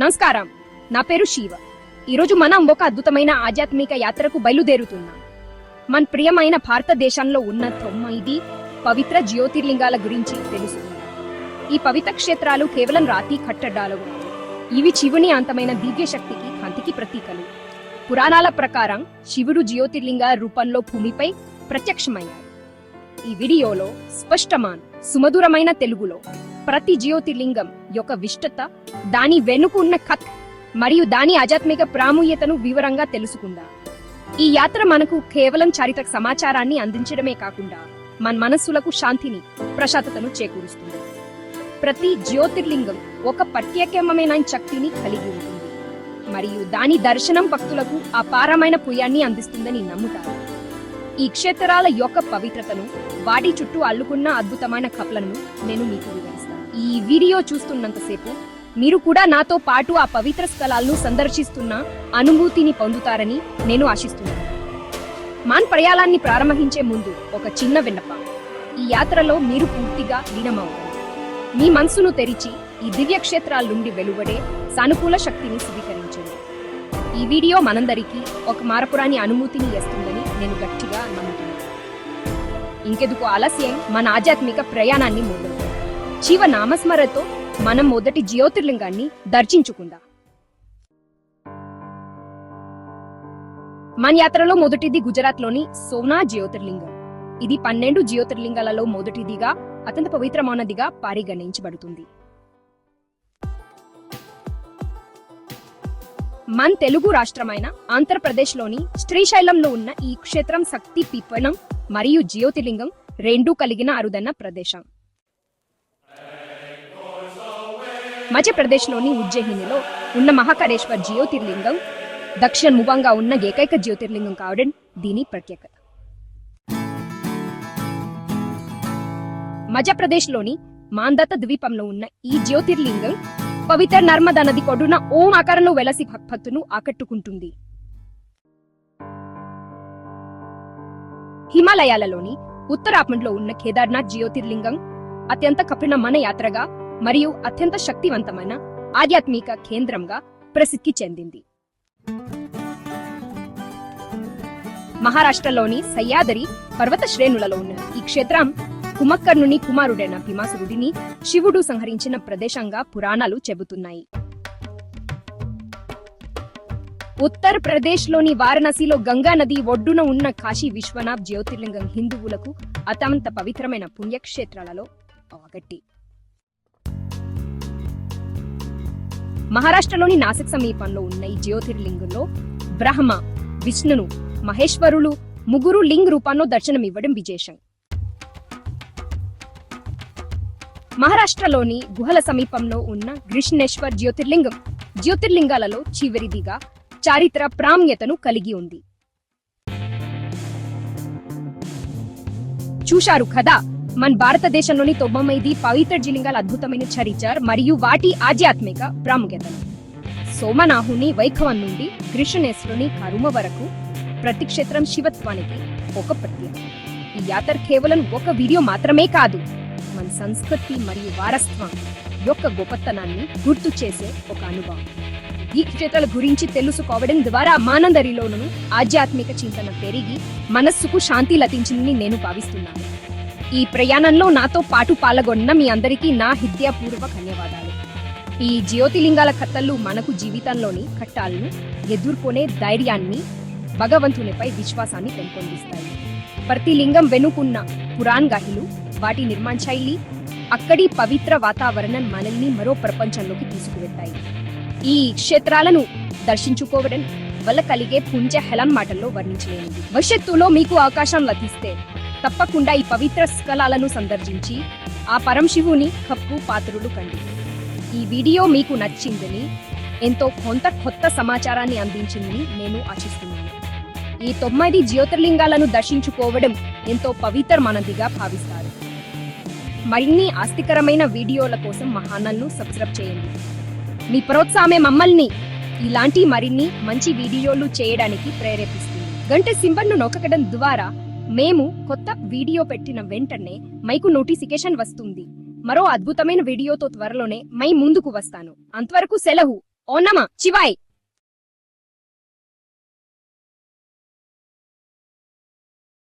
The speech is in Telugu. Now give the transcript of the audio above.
నమస్కారం, నా పేరు శివ. ఈరోజు మనం ఒక అద్భుతమైన ఆధ్యాత్మిక యాత్రకు బయలుదేరుతున్నాం. మన ప్రియమైన భారతదేశంలో ఉన్న 9 పవిత్ర జ్యోతిర్లింగాల గురించి తెలుసుకుందాం. ఈ పవిత్ర క్షేత్రాలు కేవలం రాతి కట్టడాలు, ఇవి శివుని అంతమైన దివ్య శక్తికి కాంతికి ప్రతీకలు. పురాణాల ప్రకారం శివుడు జ్యోతిర్లింగ రూపంలో భూమిపై ప్రత్యక్షమయ్యాడు. ఈ వీడియోలో స్పష్టమైన సుమధురమైన తెలుగులో ప్రతి జ్యోతిర్లింగం యొక్క విశిష్టత, దాని వెనుక ఉన్న కథ మరియు దాని ఆధ్యాత్మిక ప్రాముఖ్యతను వివరంగా తెలుసుకుందాం. ఈ యాత్ర మనకు కేవలం చారిత్రక సమాచారాన్ని అందించడమే కాకుండా మన మనస్సులకు శాంతిని, ప్రశాంతతను చేకూరుస్తుంది. ప్రతి జ్యోతిర్లింగం ఒక ప్రత్యేకమైన శక్తిని కలిగి ఉంటుంది మరియు దాని దర్శనం భక్తులకు అపారమైన పుణ్యాన్ని అందిస్తుందని నమ్ముతారు. ఈ క్షేత్రాల యొక్క పవిత్రతను, వాటి చుట్టూ అల్లుకున్న అద్భుతమైన కథలను నేను మీకు వివరిస్తాను. ఈ వీడియో చూస్తున్నంతసేపు మీరు కూడా నాతో పాటు ఆ పవిత్ర స్థలాలను సందర్శిస్తున్న అనుభూతిని పొందుతారని నేను ఆశిస్తున్నాను. మన ప్రయాణాన్ని ప్రారంభించే ముందు ఒక చిన్న విన్నపం. ఈ యాత్రలో మీరు పూర్తిగా లీనమవుతారు. మీ మనసును తెరిచి ఈ దివ్య క్షేత్రాల నుండి వెలువడే సానుకూల శక్తిని స్వీకరించండి. ఈ వీడియో మనందరికీ ఒక మారపురాని అనుభూతిని ఇస్తుందని నేను గట్టిగా నమ్ముతున్నాను. ఇంకెందుకు ఆలస్యం, మన ఆధ్యాత్మిక ప్రయాణాన్ని మొదలు శివ నామస్మరణతో మనం మొదటి జ్యోతిర్లింగాన్ని దర్శించుకుందాం. మన యాత్రలో మొదటిది గుజరాత్ లోని సోమనాథ్ జ్యోతిర్లింగం. ఇది 12 జ్యోతిర్లింగాలలో మొదటిదిగా, అత్యంత పవిత్రమైనదిగా పరిగణించబడుతుంది. మన తెలుగు రాష్ట్రమైన ఆంధ్రప్రదేశ్ లోని శ్రీశైలంలో ఉన్న ఈ క్షేత్రం శక్తి పీఠం మరియు జ్యోతిర్లింగం రెండూ కలిగిన అరుదైన ప్రదేశం. మధ్యప్రదేశ్ లోని ఉజ్జయినిలో ఉన్న మహాకాళేశ్వర్ జ్యోతిర్లింగం దక్షిణ ముఖంగా ఉన్న ఏకైక జ్యోతిర్లింగం కావడం దీని ప్రత్యేకత. మధ్యప్రదేశ్ లోని మాందత ద్వీపంలో ఉన్న ఈ జ్యోతిర్లింగం పవిత్ర నర్మదా నది ఒడ్డున ఓం ఆకారంలో వెలసి భక్తులను ఆకట్టుకుంటుంది. హిమాలయాలలోని ఉత్తరాఖండ్ లో ఉన్న కేదార్నాథ్ జ్యోతిర్లింగం అత్యంత కఠినమైన యాత్రగా మరియు అత్యంత శక్తివంతమైన ఆధ్యాత్మిక కేంద్రంగా ప్రసిద్ధి చెందింది. మహారాష్ట్రలోని సహ్యాద్రి పర్వత శ్రేణులలో ఉన్న ఈ క్షేత్రం కుంభకర్ణుని కుమారుడైన భీమాసురుడిని శివుడు సంహరించిన ప్రదేశంగా పురాణాలు చెబుతున్నాయి. ఉత్తర్ ప్రదేశ్ లోని వారణాసిలో గంగా నది ఒడ్డున ఉన్న కాశీ విశ్వనాథ్ జ్యోతిర్లింగం హిందువులకు అత్యంత పవిత్రమైన పుణ్యక్షేత్రాలలో ఒకటి. మహారాష్ట్రలోని నాసిక్ సమీపంలో ఉన్న ఈ జ్యోతిర్లింగంలో బ్రహ్మ, విష్ణును, మహేశ్వరులు ముగ్గురు లింగ రూపాల్లో దర్శనమివ్వడం విశేషం. మహారాష్ట్రలోని గుహల సమీపంలో ఉన్న కృష్ణేశ్వర్ జ్యోతిర్లింగం జ్యోతిర్లింగాలలో చివరిదిగా చారిత్ర ప్రాముఖ్యతను కలిగి ఉంది. చూశారు కదా, మన భారతదేశంలోని 9 పవిత్ర జ్యోతిర్లింగాల అద్భుతమైన చరిత్ర మరియు వాటి ఆధ్యాత్మిక ప్రాముఖ్యతలు. సోమనాథుని వైఖవం నుండి కృష్ణేశ్వరుని కరుమ వరకు ప్రతి క్షేత్రం శివత్వానికి ఒక ప్రత్యేకత. ఈ యాత్ర కేవలం ఒక వీడియో మాత్రమే కాదు, మన సంస్కృతి మరియు వారసత్వం యొక్క గొప్పతనాన్ని గుర్తు చేసే ఒక అనుభవం. ఈ క్షేత్రాల గురించి తెలుసుకోవడం ద్వారా మానందరిలోనూ ఆధ్యాత్మిక చింతన పెరిగి మనస్సుకు శాంతి లభించిందని నేను భావిస్తున్నాను. ఈ ప్రయాణంలో నాతో పాటు పాల్గొన్న మీ అందరికీ నా హృదయపూర్వక ధన్యవాదాలు. ఈ జ్యోతిర్లింగాల కథలు మనకు జీవితంలోని కష్టాలను ఎదుర్కొనే ధైర్యాన్ని, భగవంతునిపై విశ్వాసాన్ని పెంపొందిస్తాయి. ప్రతి లింగం వెనుకున్న పురాణ గాహిలు, వాటి నిర్మాణ శైలి, అక్కడి పవిత్ర వాతావరణం మనల్ని మరో ప్రపంచంలోకి తీసుకువెళ్తాయి. ఈ క్షేత్రాలను దర్శించుకోవడం వల్ల కలిగే పుణ్య హెలన్ మాటల్లో వర్ణించలేనిది. భవిష్యత్తులో మీకు అవకాశం లభిస్తే తప్పకుండా ఈ పవిత్ర స్థలాలను సందర్శించి ఆ పరమశివుని కప్పు పాత్రులు కండి. ఈ వీడియో మీకు నచ్చిందని, ఎంతో కొత్త సమాచారాన్ని అందించిందని నేను ఆశిస్తున్నాను. ఈ 9 జ్యోతిర్లింగాలను దర్శించుకోవడం ఎంతో పవిత్రమైనదిగా భావిస్తారు. మరిన్ని ఆసక్తికరమైన వీడియోల కోసం మా ఛానల్ను సబ్స్క్రైబ్ చేయండి. మీ ప్రోత్సాహమే మమ్మల్ని ఇలాంటి మరిన్ని మంచి వీడియోలు చేయడానికి ప్రేరేపిస్తుంది. గంట సింబల్ను నొక్కడం ద్వారా మేము కొత్త వీడియో పెట్టిన వెంటనే మీకు నోటిఫికేషన్ వస్తుంది. మరో అద్భుతమైన వీడియోతో త్వరలోనే మై ముందుకు వస్తాను. అంతవరకు సెలవు. ఓ నమ శివాయ్.